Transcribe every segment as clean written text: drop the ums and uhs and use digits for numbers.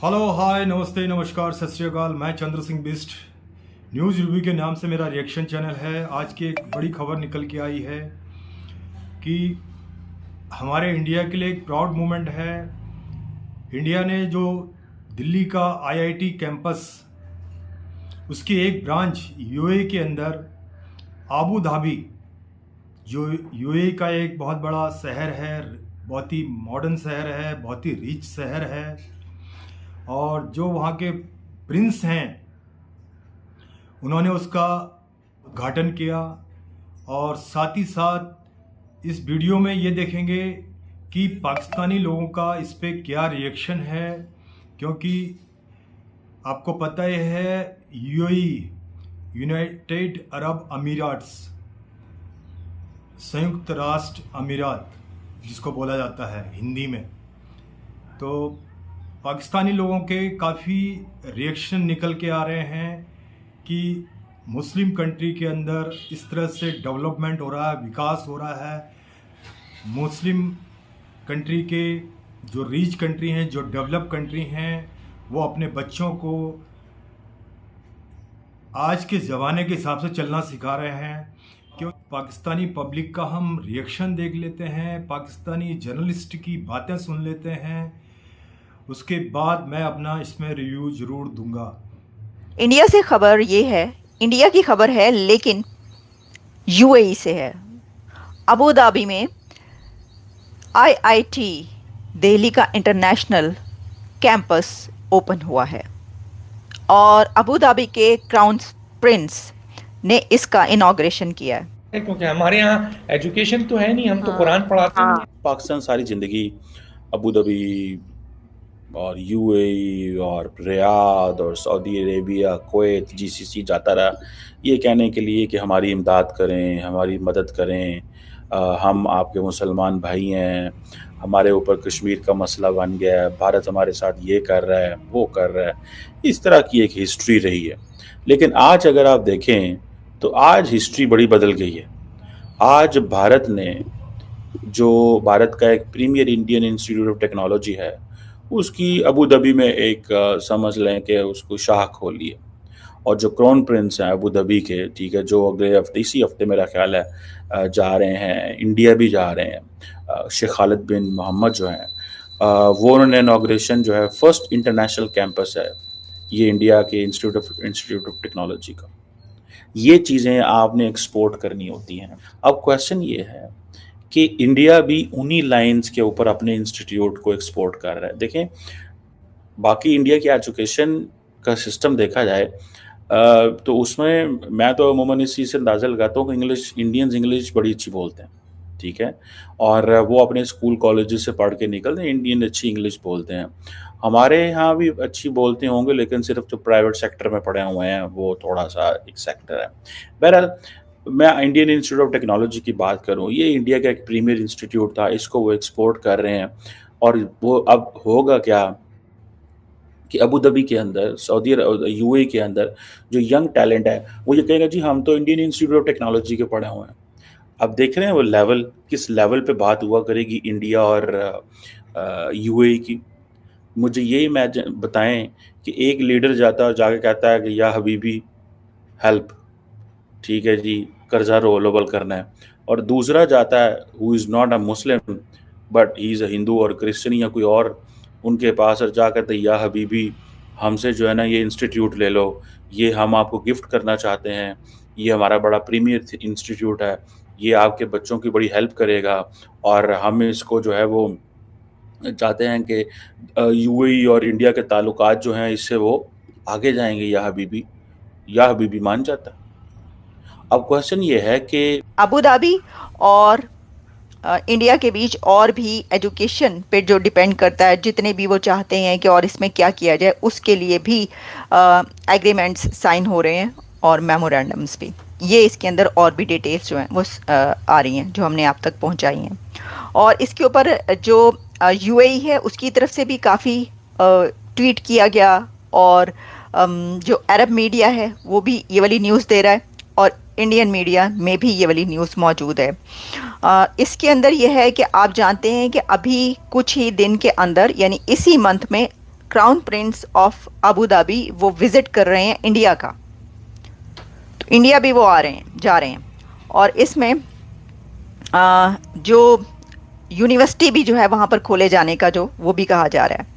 Hello hi नमस्ते नमस्कार सत श्री अकाल। मैं चंद्र सिंह बिस्ट न्यूज़ रिव्यू के नाम से मेरा रिएक्शन चैनल है। आज की एक बड़ी खबर निकल के आई है कि हमारे इंडिया के लिए एक प्राउड मोमेंट है। इंडिया ने जो दिल्ली का आईआईटी कैंपस, उसकी एक ब्रांच यूएई के अंदर आबू धाबी, जो यूएई का एक बहुत बड़ा शहर है, बहुत ही मॉडर्न शहर है, बहुत ही रिच शहर है, और जो वहाँ के प्रिंस हैं उन्होंने उसका उद्घाटन किया। और साथ ही साथ इस वीडियो में ये देखेंगे कि पाकिस्तानी लोगों का इस पे क्या रिएक्शन है, क्योंकि आपको पता ही है यूएई, यूनाइटेड अरब अमीरात्स, संयुक्त राष्ट्र अमीरात जिसको बोला जाता है हिंदी में, तो पाकिस्तानी लोगों के काफ़ी रिएक्शन निकल के आ रहे हैं कि मुस्लिम कंट्री के अंदर इस तरह से डेवलपमेंट हो रहा है, विकास हो रहा है। मुस्लिम कंट्री के जो रिच कंट्री हैं, जो डेवलप कंट्री हैं, वो अपने बच्चों को आज के ज़माने के हिसाब से चलना सिखा रहे हैं। क्यों पाकिस्तानी पब्लिक का हम रिएक्शन देख लेते हैं, पाकिस्तानी जर्नलिस्ट की बातें सुन लेते हैं, उसके बाद मैं अपना इसमें रिव्यू जरूर दूंगा। इंडिया से खबर ये है, इंडिया की खबर है लेकिन यूएई से है। अबू धाबी में आईआईटी दिल्ली का इंटरनेशनल कैंपस ओपन हुआ है और अबू धाबी के क्राउन प्रिंस ने इसका इनॉग्रेशन किया है। क्योंकि हमारे यहाँ एजुकेशन तो है नहीं, हम तो कुरान पढ़ाते हैं। पाकिस्तान सारी ज़िंदगी अबू धाबी और यूएई और रियाद और सऊदी अरेबिया, कुवैत, जीसीसी जाता रहा ये कहने के लिए कि हमारी इमदाद करें, हमारी मदद करें, हम आपके मुसलमान भाई हैं, हमारे ऊपर कश्मीर का मसला बन गया है, भारत हमारे साथ ये कर रहा है, वो कर रहा है। इस तरह की एक हिस्ट्री रही है। लेकिन आज अगर आप देखें तो आज हिस्ट्री बड़ी बदल गई है। आज भारत ने, जो भारत का एक premier Indian Institute of Technology है, उसकी अबू धाबी में एक समझ लें कि उसको शाख खोली है। और जो क्राउन प्रिंस हैं अबू धाबी के, ठीक है, जो अगले हफ्ते, इसी हफ्ते मेरा ख्याल है जा रहे हैं, इंडिया भी जा रहे हैं, शेख खालिद बिन मोहम्मद जो हैं, वो उन्होंने इनॉग्रेशन जो है फर्स्ट इंटरनेशनल कैंपस है ये इंडिया के इंस्टीट्यूट ऑफ टेक्नोलॉजी का। ये चीज़ें आपने एक्सपोर्ट करनी होती हैं। अब क्वेश्चन ये है कि इंडिया भी उन्हीं लाइंस के ऊपर अपने इंस्टीट्यूट को एक्सपोर्ट कर रहा है। देखें, बाकी इंडिया की एजुकेशन का सिस्टम देखा जाए तो उसमें मैं तो अमूमन इस चीज़ से अंदाज़ा लगाता हूँ कि इंडियंस बड़ी अच्छी बोलते हैं, ठीक है, और वो अपने स्कूल कॉलेजेस से पढ़ के निकलते हैं, इंडियन अच्छी इंग्लिश बोलते हैं। हमारे यहाँ भी अच्छी बोलते होंगे, लेकिन सिर्फ जो प्राइवेट सेक्टर में पढ़े हुए हैं वो थोड़ा सा एक सेक्टर है। बहरहाल, मैं इंडियन इंस्टीट्यूट ऑफ टेक्नोलॉजी की बात करूं, ये इंडिया का एक प्रीमियर इंस्टीट्यूट था, इसको वो एक्सपोर्ट कर रहे हैं। और वो अब होगा क्या कि अबू धाबी के अंदर, सऊदी यूएई के अंदर जो यंग टैलेंट है वो ये कहेगा जी हम तो इंडियन इंस्टीट्यूट ऑफ टेक्नोलॉजी के पढ़े हुए हैं। अब देख रहे हैं वो लेवल, किस लेवल पे बात हुआ करेगी इंडिया और यूएई की। मुझे ये इमेजिन बताएं कि एक लीडर जाता है और जाके कहता है कि या हबीबी हेल्प, ठीक है जी, कर्जा रोलेबल करना है, और दूसरा जाता है who is not a Muslim but he is a Hindu और क्रिश्चियन या कोई और, उनके पास और जा कहते या हबीबी हमसे जो है ना ये इंस्टीट्यूट ले लो, ये हम आपको गिफ्ट करना चाहते हैं, ये हमारा बड़ा प्रीमियर इंस्टीट्यूट है, ये आपके बच्चों की बड़ी हेल्प करेगा, और हम इसको जो है वो चाहते हैं कि यूएई और इंडिया के ताल्लुकात जो हैं इससे वो आगे जाएंगे। या हबीबी मान जाता है। अब क्वेश्चन ये है कि अबू धाबी और इंडिया के बीच और भी एजुकेशन पे जो डिपेंड करता है, जितने भी वो चाहते हैं कि और इसमें क्या किया जाए, उसके लिए भी एग्रीमेंट्स साइन हो रहे हैं और मेमोरेंडम्स भी। ये इसके अंदर और भी डिटेल्स जो हैं वो आ रही हैं, जो हमने आप तक पहुंचाई हैं। और इसके ऊपर जो यूएई है उसकी तरफ से भी काफ़ी ट्वीट किया गया, और जो अरब मीडिया है वो भी ये वाली न्यूज़ दे रहा है, और इंडियन मीडिया में भी ये वाली न्यूज़ मौजूद है। इसके अंदर यह है कि आप जानते हैं कि अभी कुछ ही दिन के अंदर, यानी इसी मंथ में, crown Prince of Abu Dhabi वो विजिट कर रहे हैं इंडिया का, तो इंडिया भी वो जा रहे हैं, और इसमें जो यूनिवर्सिटी भी जो है वहाँ पर खोले जाने का जो वो भी कहा जा रहा है।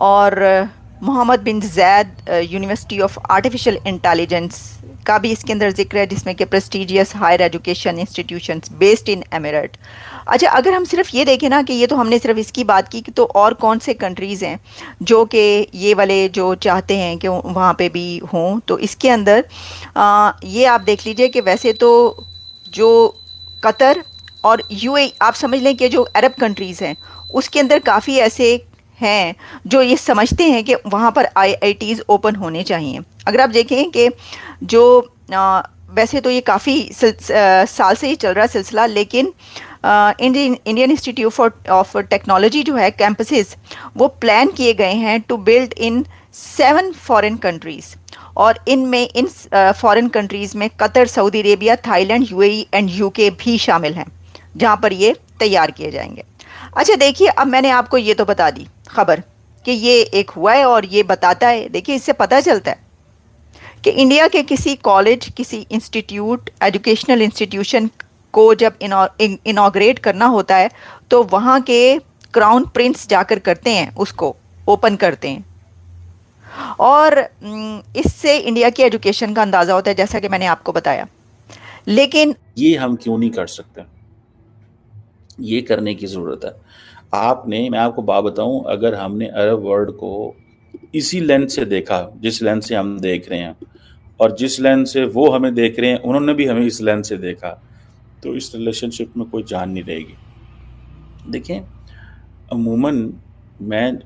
और Mohammed bin Zayed university of artificial intelligence का भी इसके अंदर जिक्र है, जिसमें कि prestigious higher education institutions based in Emirate. अच्छा, अगर हम सिर्फ ये देखें ना कि ये तो हमने सिर्फ इसकी बात की, तो और कौन से कंट्रीज़ हैं जो कि ये वाले जो चाहते हैं कि वहाँ पे भी हों, तो इसके अंदर ये आप देख लीजिए कि वैसे तो जो कतर और यूएई, आप समझ लें कि जो अरब कंट्रीज़ हैं उसके अंदर काफ़ी ऐसे हैं जो ये समझते हैं कि वहाँ पर आईआईटीज़ ओपन होने चाहिए। अगर आप देखें कि जो वैसे तो ये काफ़ी साल से ही चल रहा सिलसिला, लेकिन इंडियन इंस्टीट्यूट ऑफ टेक्नोलॉजी जो है कैंपसेस वो प्लान किए गए हैं to build in 7 foreign countries, और इनमें इन फॉरेन कंट्रीज़ में Qatar, Saudi Arabia, Thailand, UAE and UK भी शामिल हैं जहाँ पर ये तैयार किए जाएंगे। अच्छा देखिए, अब मैंने आपको ये तो बता दी खबर कि ये एक हुआ है, और ये बताता है, देखिए इससे पता चलता है कि इंडिया के किसी कॉलेज, किसी इंस्टीट्यूट, एजुकेशनल इंस्टीट्यूशन को जब इनॉग्रेट करना होता है तो वहाँ के क्राउन प्रिंस जाकर करते हैं, उसको ओपन करते हैं, और इससे इंडिया की एजुकेशन का अंदाज़ा होता है, जैसा कि मैंने आपको बताया। लेकिन ये हम क्यों नहीं कर सकते? ये करने की ज़रूरत है। मैं आपको बात बताऊं, अगर हमने अरब वर्ल्ड को इसी लेंस से देखा जिस लेंस से हम देख रहे हैं, और जिस लेंस से वो हमें देख रहे हैं उन्होंने भी हमें इस लेंस से देखा, तो इस रिलेशनशिप में कोई जान नहीं रहेगी। देखें, अमूमन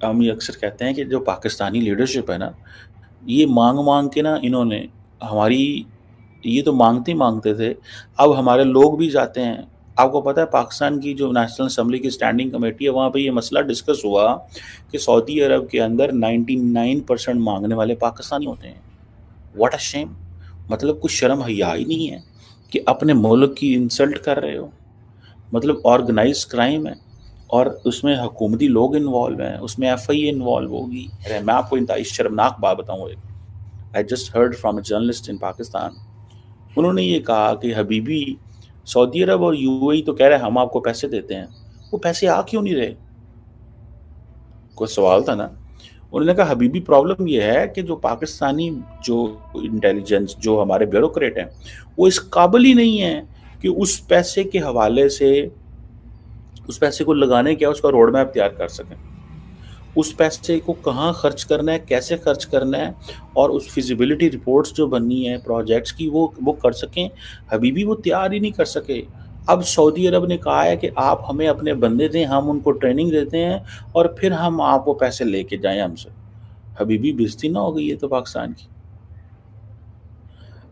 हम ये अक्सर कहते हैं कि जो पाकिस्तानी लीडरशिप है ना, ये मांग के ना इन्होंने ये तो मांगते थे, अब हमारे लोग भी जाते हैं। आपको पता है पाकिस्तान की जो नेशनल असेंबली की स्टैंडिंग कमेटी है, वहाँ पे ये मसला डिस्कस हुआ कि सऊदी अरब के अंदर 99% मांगने वाले पाकिस्तानी होते हैं। What a shame! मतलब कुछ शर्म हया ही नहीं है कि अपने मुल्क की इंसल्ट कर रहे हो। मतलब ऑर्गेनाइज क्राइम है, और उसमें हुकूमती लोग इन्वॉल्व हैं, उसमें FIA इन्वॉल्व होगी। मैं आपको इंतहाई शर्मनाक बात बताऊँ, I just heard from a journalist इन पाकिस्तान। उन्होंने ये कहा कि हबीबी, सऊदी अरब और यूएई तो कह रहे हैं हम आपको पैसे देते हैं, वो पैसे आ क्यों नहीं रहे? कोई सवाल था ना। उन्होंने कहा हबीबी, प्रॉब्लम ये है कि जो पाकिस्तानी जो इंटेलिजेंस, जो हमारे ब्यूरोक्रेट हैं, वो इस काबिल ही नहीं है कि उस पैसे के हवाले से, उस पैसे को लगाने क्या, उसका रोड मैप तैयार कर सकें, उस पैसे को कहाँ खर्च करना है, कैसे खर्च करना है, और उस फिजिबिलिटी रिपोर्ट्स जो बननी है प्रोजेक्ट्स की वो कर सकें। हबीबी वो तैयार ही नहीं कर सके। अब सऊदी अरब ने कहा है कि आप हमें अपने बंदे दें, हम उनको ट्रेनिंग देते हैं, और फिर हम आपको पैसे लेके जाएं हमसे। हबीबी बेइज्जती ना हो गई? ये तो पाकिस्तान की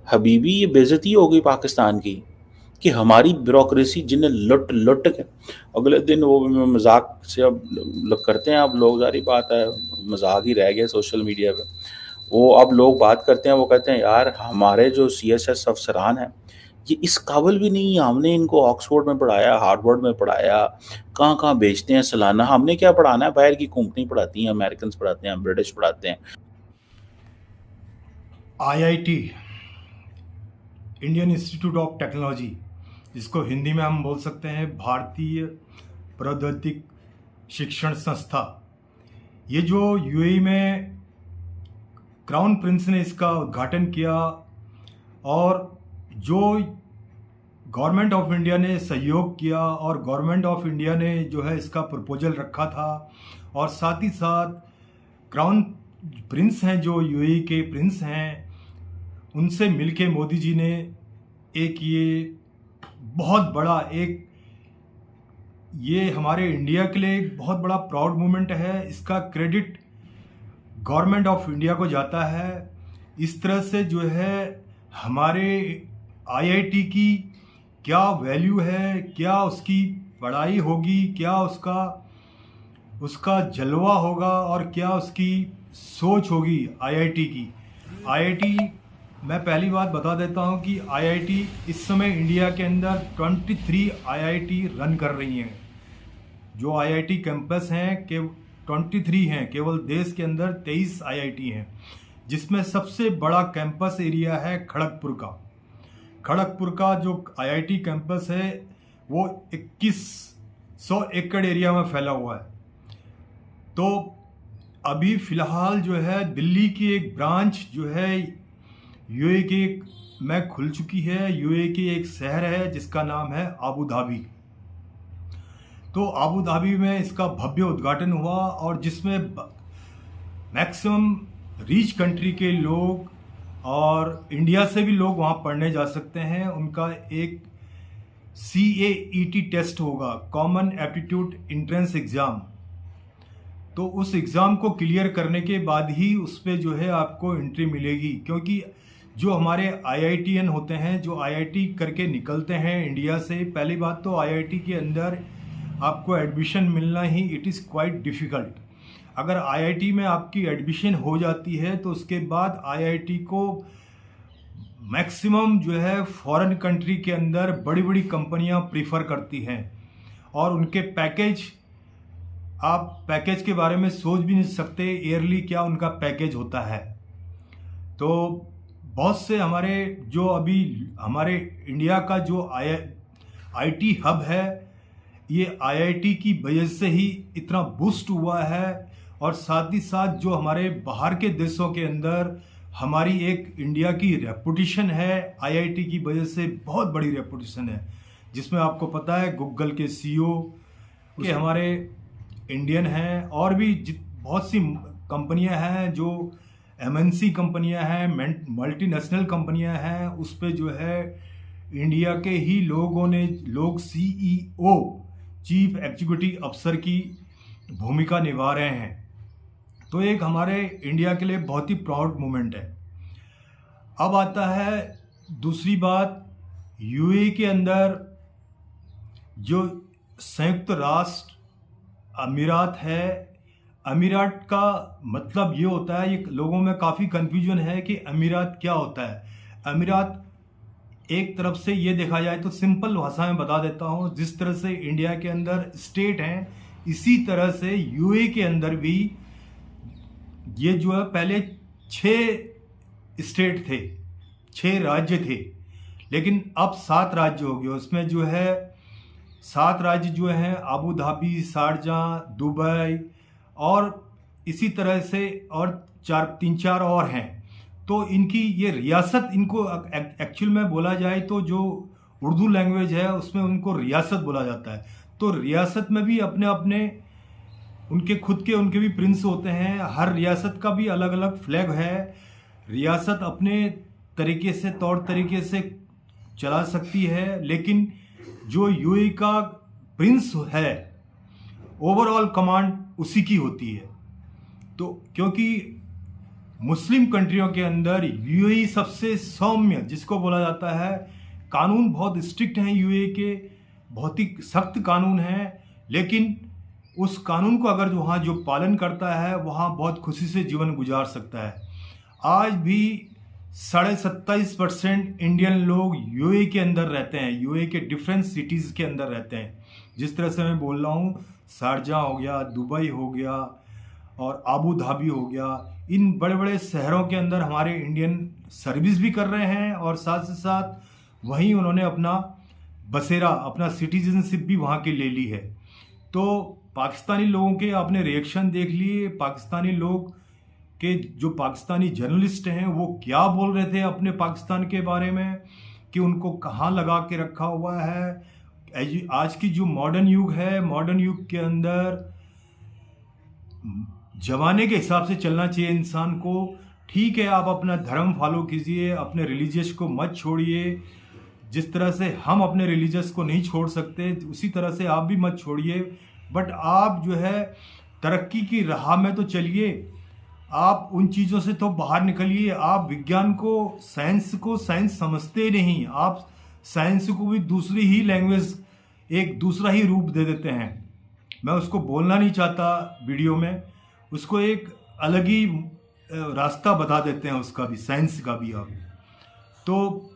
हबीबी, ये बेइज्जती हो गई पाकिस्तान की कि हमारी ब्यूरोक्रेसी जिन्हें लुट के अगले दिन वो मजाक से अब करते हैं। अब लोग, जारी बात है, मजाक ही रह गया सोशल मीडिया पे। वो अब लोग बात करते हैं, वो कहते हैं यार हमारे जो CSS अफसरान हैं ये इस काबिल भी नहीं है, हमने इनको ऑक्सफोर्ड में पढ़ाया, हार्वर्ड में पढ़ाया, कहाँ कहाँ बेचते हैं सालाना, हमने क्या पढ़ाना है? बाहर की कंपनी पढ़ाती हैं, अमेरिकन पढ़ाते हैं, ब्रिटिश पढ़ाते हैं। IIT, Indian Institute of technology, जिसको हिंदी में हम बोल सकते हैं भारतीय प्रौद्योगिक शिक्षण संस्था, ये जो यूएई में क्राउन प्रिंस ने इसका उद्घाटन किया, और जो गवर्नमेंट ऑफ इंडिया ने सहयोग किया, और गवर्नमेंट ऑफ इंडिया ने जो है इसका प्रपोजल रखा था, और साथ ही साथ क्राउन प्रिंस हैं जो यूएई के प्रिंस हैं, उनसे मिलके मोदी जी ने एक ये बहुत बड़ा ये हमारे इंडिया के लिए एक बहुत बड़ा प्राउड मोमेंट है। इसका क्रेडिट गवर्नमेंट ऑफ इंडिया को जाता है। इस तरह से जो है हमारे IIT की क्या वैल्यू है, क्या उसकी पढ़ाई होगी, क्या उसका जलवा होगा, और क्या उसकी सोच होगी IIT की। IIT, मैं पहली बात बता देता हूं कि IIT इस समय इंडिया के अंदर 23 IIT रन कर रही हैं। जो IIT कैंपस हैं कि 23 हैं, केवल देश के अंदर 23 आईआईटी हैं, जिसमें सबसे बड़ा कैंपस एरिया है खड़गपुर का। खड़गपुर का जो आईआईटी कैंपस है वो 2100 एकड़ एरिया में फैला हुआ है। तो अभी फ़िलहाल जो है दिल्ली की एक ब्रांच जो है यूएई के में खुल चुकी है। यूएई की एक शहर है जिसका नाम है आबू धाबी। तो आबू धाबी में इसका भव्य उद्घाटन हुआ और जिसमें मैक्सिमम रिच कंट्री के लोग और इंडिया से भी लोग वहाँ पढ़ने जा सकते हैं। उनका एक CAET टेस्ट होगा, कॉमन एप्टीट्यूड एंट्रेंस एग्ज़ाम। तो उस एग्ज़ाम को क्लियर करने के बाद ही उस पर जो है आपको एंट्री मिलेगी, क्योंकि जो हमारे IITian होते हैं, जो IIT करके निकलते हैं इंडिया से, पहली बात तो IIT के अंदर आपको एडमिशन मिलना ही इट इज़ क्वाइट डिफ़िकल्ट। अगर IIT में आपकी एडमिशन हो जाती है तो उसके बाद IIT को मैक्सिमम जो है फॉरेन कंट्री के अंदर बड़ी बड़ी कंपनियां प्रीफर करती हैं और उनके पैकेज, आप पैकेज के बारे में सोच भी नहीं सकते ईयरली क्या उनका पैकेज होता है। तो बहुत से हमारे जो अभी हमारे इंडिया का जो IT हब है, ये IIT की वजह से ही इतना बूस्ट हुआ है। और साथ ही साथ जो हमारे बाहर के देशों के अंदर हमारी एक इंडिया की रेपुटेशन है, IIT की वजह से बहुत बड़ी रेपुटेशन है, जिसमें आपको पता है गूगल के CEO के हमारे इंडियन हैं और भी बहुत सी कंपनियां हैं जो MNC कंपनियां हैं, मल्टीनेशनल कंपनियां हैं, उस पे जो है इंडिया के ही लोग CEO, चीफ एग्जीक्यूटिव अफसर की भूमिका निभा रहे हैं। तो एक हमारे इंडिया के लिए बहुत ही प्राउड मोमेंट है। अब आता है दूसरी बात, यूएई के अंदर जो संयुक्त राष्ट्र अमीरात है, अमीरात का मतलब ये होता है, ये लोगों में काफ़ी कन्फ्यूजन है कि अमीरात क्या होता है। अमीरात एक तरफ से ये देखा जाए तो सिंपल भाषा में बता देता हूँ, जिस तरह से इंडिया के अंदर स्टेट हैं, इसी तरह से यूएई के अंदर भी ये जो है पहले 6 स्टेट थे, 6 राज्य थे, लेकिन अब 7 राज्य हो गए। उसमें जो है 7 राज्य जो हैं आबू धाबी, शारजाह, दुबई और इसी तरह से और 3-4 और हैं। तो इनकी ये रियासत, इनको एक्चुअल में बोला जाए तो जो उर्दू लैंग्वेज है उसमें उनको रियासत बोला जाता है। तो रियासत में भी अपने अपने उनके खुद के उनके भी प्रिंस होते हैं। हर रियासत का भी अलग अलग फ्लैग है। रियासत अपने तरीके से, तौर तरीके से चला सकती है, लेकिन जो यूएई का प्रिंस है ओवरऑल कमांड उसी की होती है। तो क्योंकि मुस्लिम कंट्रियों के अंदर यूएई सबसे सौम्य, जिसको बोला जाता है, कानून बहुत स्ट्रिक्ट हैं यूएई के, बहुत ही सख्त कानून हैं, लेकिन उस कानून को अगर वहाँ जो पालन करता है वहाँ बहुत खुशी से जीवन गुजार सकता है। आज भी 27.5% इंडियन लोग यूएई के अंदर रहते हैं, यूएई के डिफरेंट सिटीज़ के अंदर रहते हैं। जिस तरह से मैं बोल रहा हूँ, शारजाह हो गया, दुबई हो गया और आबू धाबी हो गया, इन बड़े बड़े शहरों के अंदर हमारे इंडियन सर्विस भी कर रहे हैं और साथ ही साथ वहीं उन्होंने अपना बसेरा, अपना सिटीजनशिप भी वहाँ की ले ली है। तो पाकिस्तानी लोगों के आपने रिएक्शन देख लिए, पाकिस्तानी लोग के जो पाकिस्तानी जर्नलिस्ट हैं वो क्या बोल रहे थे अपने पाकिस्तान के बारे में, कि उनको कहाँ लगा के रखा हुआ है। आज की जो मॉडर्न युग है, मॉडर्न युग के अंदर जमाने के हिसाब से चलना चाहिए इंसान को। ठीक है, आप अपना धर्म फॉलो कीजिए, अपने रिलीजियस को मत छोड़िए। जिस तरह से हम अपने रिलीजियस को नहीं छोड़ सकते, उसी तरह से आप भी मत छोड़िए। बट आप जो है तरक्की की राह में तो चलिए, आप उन चीज़ों से तो बाहर निकलिए। आप विज्ञान को साइंस समझते नहीं, आप साइंस को भी दूसरी ही लैंग्वेज, एक दूसरा ही रूप दे देते हैं। मैं उसको बोलना नहीं चाहता वीडियो में, उसको एक अलग ही रास्ता बता देते हैं उसका भी, साइंस का भी। आप तो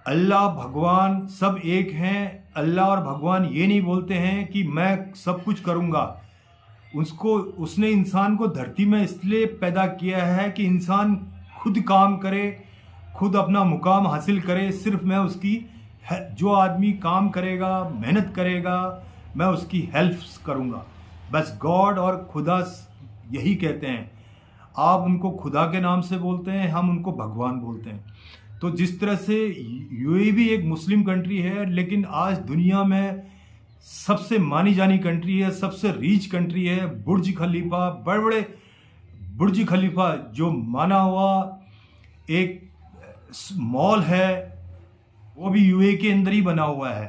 अल्लाह भगवान सब एक हैं। अल्लाह और भगवान ये नहीं बोलते हैं कि मैं सब कुछ करूँगा। उसने इंसान को धरती में इसलिए पैदा किया है कि इंसान खुद काम करे, खुद अपना मुकाम हासिल करे। सिर्फ मैं उसकी, जो आदमी काम करेगा, मेहनत करेगा, मैं उसकी हेल्प करूँगा। बस गॉड और खुदा यही कहते हैं। आप उनको खुदा के नाम से बोलते हैं, हम उनको भगवान बोलते हैं। तो जिस तरह से यूएई भी एक मुस्लिम कंट्री है, लेकिन आज दुनिया में सबसे मानी जानी कंट्री है, सबसे रिच कंट्री है। बुर्ज खलीफा, बड़े बड़े बुर्ज खलीफा जो माना हुआ एक मॉल है, वो भी यूएई के अंदर ही बना हुआ है।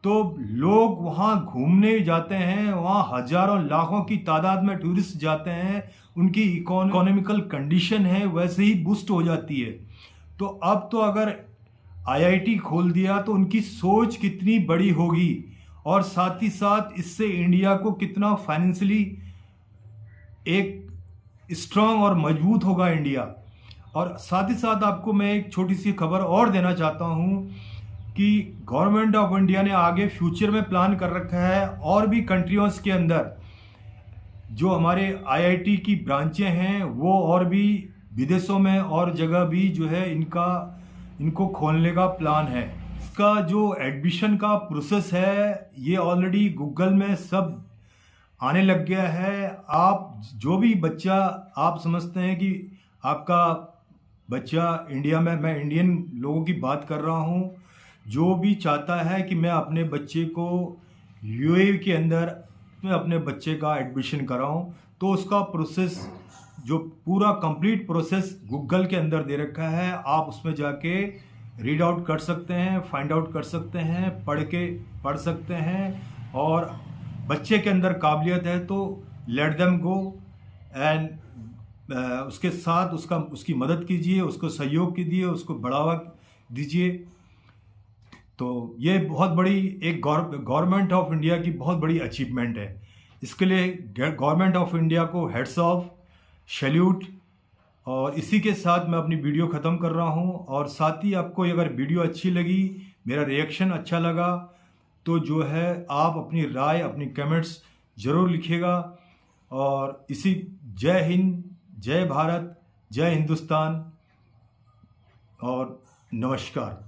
तो लोग वहाँ घूमने जाते हैं, वहाँ हजारों लाखों की तादाद में टूरिस्ट जाते हैं। उनकी इकोनॉमिकल कंडीशन है वैसे ही बूस्ट हो जाती है। तो अब तो अगर आईआईटी खोल दिया तो उनकी सोच कितनी बड़ी होगी, और साथ ही साथ इससे इंडिया को कितना फाइनेंशियली एक स्ट्रांग और मजबूत होगा इंडिया। और साथ ही साथ आपको मैं एक छोटी सी खबर और देना चाहता हूँ कि गवर्नमेंट ऑफ इंडिया ने आगे फ्यूचर में प्लान कर रखा है और भी कंट्रियों के अंदर जो हमारे आईआईटी की ब्रांचें हैं वो और भी विदेशों में और जगह भी जो है इनको खोलने का प्लान है। इसका जो एडमिशन का प्रोसेस है ये ऑलरेडी गूगल में सब आने लग गया है। आप जो भी बच्चा, आप समझते हैं कि आपका बच्चा इंडिया में, मैं इंडियन लोगों की बात कर रहा हूँ, जो भी चाहता है कि मैं अपने बच्चे को यूएई के अंदर में अपने बच्चे का एडमिशन कराऊं, तो उसका प्रोसेस, जो पूरा कंप्लीट प्रोसेस गूगल के अंदर दे रखा है। आप उसमें जाके रीड आउट कर सकते हैं, फाइंड आउट कर सकते हैं, पढ़ सकते हैं। और बच्चे के अंदर काबिलियत है तो लेट देम गो, एंड उसके साथ उसकी मदद कीजिए, उसको सहयोग कीजिए, उसको बढ़ावा दीजिए। तो ये बहुत बड़ी एक गवर्नमेंट ऑफ इंडिया की बहुत बड़ी अचीवमेंट है। इसके लिए गवर्नमेंट ऑफ इंडिया को हेड्स ऑफ, सैल्यूट। और इसी के साथ मैं अपनी वीडियो ख़त्म कर रहा हूँ। और साथ ही आपको अगर वीडियो अच्छी लगी, मेरा रिएक्शन अच्छा लगा, तो जो है आप अपनी राय, अपनी कमेंट्स ज़रूर लिखिएगा। और इसी जय हिंद, जय भारत, जय हिंदुस्तान और नमस्कार।